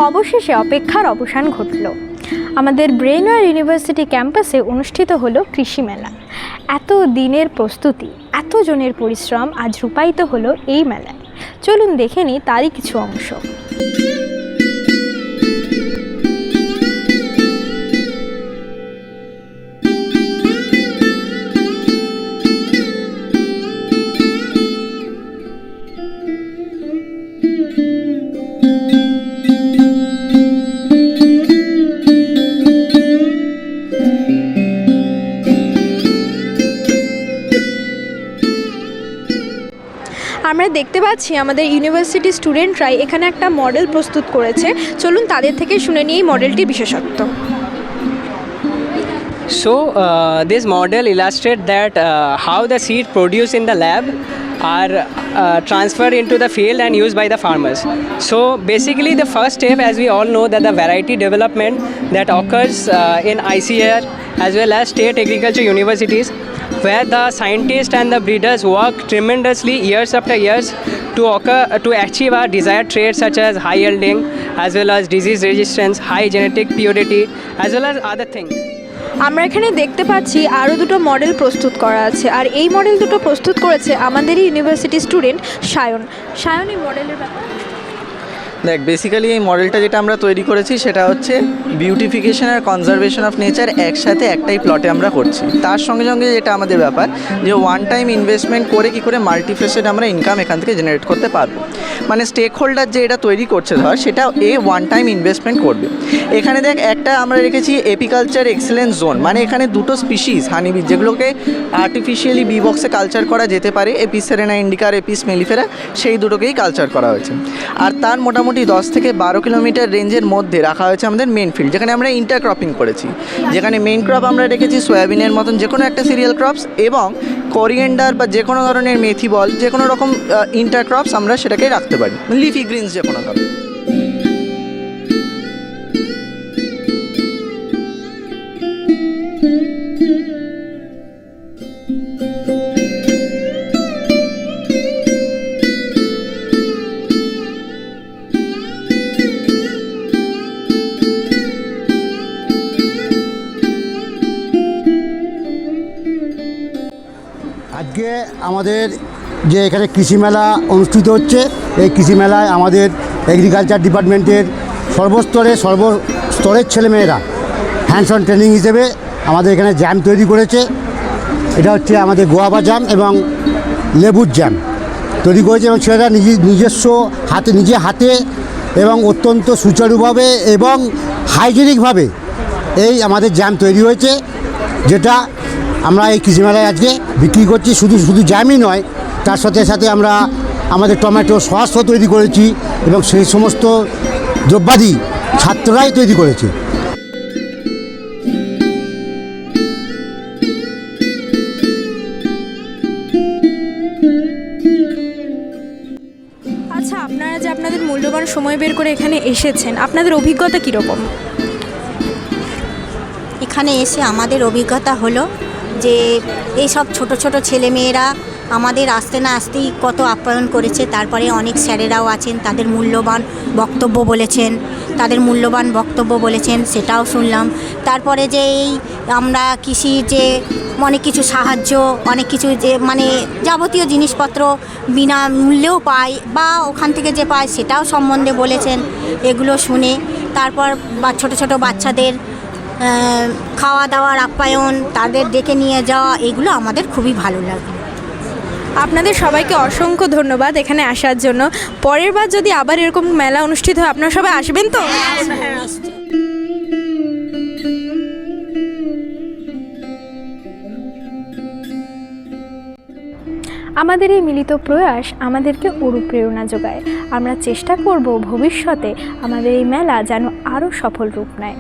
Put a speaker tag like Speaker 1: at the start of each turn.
Speaker 1: অবশেষে অপেক্ষার অবসান ঘটল। আমাদের ব্রেনওয়্যার ইউনিভার্সিটি ক্যাম্পাসে অনুষ্ঠিত হলো কৃষি মেলা। এত দিনের প্রস্তুতি, এত জনের পরিশ্রম আজ রূপায়িত হলো এই মেলায়। চলুন দেখে নিই তারই কিছু অংশ। আমরা দেখতে পাচ্ছি আমাদের ইউনিভার্সিটি স্টুডেন্টরাই এখানে একটা মডেল প্রস্তুত করেছে। চলুন তাদের থেকে শুনে নিই এই মডেলটির বিশেষত্ব।
Speaker 2: So this model illustrates that how the seed produced in the lab are transferred into the field and used by the farmers. So basically the first step, as we all know, that the variety development that occurs in ICAR as well as state agriculture universities, where the scientists and the breeders work tremendously years after years to achieve our desired traits such as high yielding as well as disease resistance, high genetic purity as well as other things.
Speaker 1: আমরা এখানে দেখতে পাচ্ছি আরও দুটো model প্রস্তুত করা আছে, আর এই মডেল দুটো প্রস্তুত করেছে আমাদেরই ইউনিভার্সিটি স্টুডেন্ট সায়ন। সায়ন, এই মডেলের ব্যাপারে
Speaker 3: দেখ, বেসিক্যালি এই মডেলটা যেটা আমরা তৈরি করেছি সেটা হচ্ছে বিউটিফিকেশন আর কনজারভেশন অফ নেচার একসাথে একটাই প্লটে আমরা করছি। তার সঙ্গে সঙ্গে যেটা আমাদের ব্যাপার যে ওয়ান টাইম ইনভেস্টমেন্ট করে কী করে মাল্টিফেসেড আমরা ইনকাম এখান থেকে জেনারেট করতে পারবো। মানে স্টেক হোল্ডার যে এটা তৈরি করছে ধর, সেটা ওয়ান টাইম ইনভেস্টমেন্ট করবে। এখানে দেখ, একটা আমরা রেখেছি এপিকালচার এক্সেলেন্স জোন, মানে এখানে দুটো স্পিসিস হানিবি যেগুলোকে আর্টিফিশিয়ালি বি বক্সে কালচার করা যেতে পারে, এপিস সেরেনা ইন্ডিকা আর এপিস মেলিফেরা, সেই দুটোকেই কালচার করা হয়েছে। আর তার মোটামুটি 10 থেকে 12 কিলোমিটার রেঞ্জের মধ্যে রাখা হয়েছে আমাদের মেন ফিল্ড, যেখানে আমরা ইন্টারক্রপিং করেছি। যেখানে মেন ক্রপ আমরা রেখেছি সয়াবিনের মতন যে কোনো একটা সিরিয়াল ক্রপস এবং কোরিয়েন্ডার বা যে কোনো ধরনের মেথি বল, যে কোনো রকম ইন্টারক্রপস আমরা সেটাকে রাখতে পারি, লিফি গ্রিনস যে কোনো ধরনের।
Speaker 4: আজকে আমাদের যে এখানে কৃষি মেলা অনুষ্ঠিত হচ্ছে, এই কৃষি মেলায় আমাদের এগ্রিকালচার ডিপার্টমেন্টের সর্বস্তরের ছেলেমেয়েরা হ্যান্ডস অন ট্রেনিং হিসেবে আমাদের এখানে জ্যাম তৈরি করেছে। এটা হচ্ছে আমাদের গোয়াবা জ্যাম এবং লেবুর জ্যাম তৈরি করেছে, এবং সেটা নিজে হাতে এবং অত্যন্ত সুচারুভাবে এবং হাইজেনিকভাবে এই আমাদের জ্যাম তৈরি হয়েছে, যেটা আমরা এই কৃষি মেলায় আজকে বিক্রি করছি। শুধু জ্যামই নয়, তার সাথে সাথে আমরা আমাদের টমেটো সসও তৈরি করেছি, এবং সেই সমস্ত দ্রব্যাদি ছাত্ররাই তৈরি করেছে।
Speaker 1: আচ্ছা, আপনারা যে আপনাদের মূল্যবান সময় বের করে এখানে এসেছেন, আপনাদের অভিজ্ঞতা কীরকম?
Speaker 5: এখানে এসে আমাদের অভিজ্ঞতা হলো যে এই সব ছোট ছোট ছেলেমেয়েরা আমাদের আসতে না আসতেই কত আপ্যায়ন করেছে। তারপরে অনেক স্যারেরাও আছেন, তাদের মূল্যবান বক্তব্য বলেছেন, সেটাও শুনলাম। তারপরে যে এই আমরা কৃষি যে অনেক কিছু সাহায্য, অনেক কিছু যে মানে যাবতীয় জিনিসপত্র বিনা মূল্যেও পাই বা ওখান থেকে যে পাই সেটাও সম্বন্ধে বলেছেন। এগুলো শুনে তারপর ছোট ছোট বাচ্চাদের খাওয়া দাওয়ার আপ্যায়ন, তাদের ডেকে নিয়ে যাওয়া, এগুলো আমাদের খুবই ভালো লাগে।
Speaker 1: আপনাদের সবাইকে অসংখ্য ধন্যবাদ এখানে আসার জন্য। পরের বার যদি আবার এরকম মেলা অনুষ্ঠিত হয়, আপনারা সবাই আসবেন তো? আমাদের এই মিলিত প্রয়াস আমাদেরকে অনুপ্রেরণা যোগায়। আমরা চেষ্টা করব ভবিষ্যতে আমাদের এই মেলা যেন আরও সফল রূপ নেয়।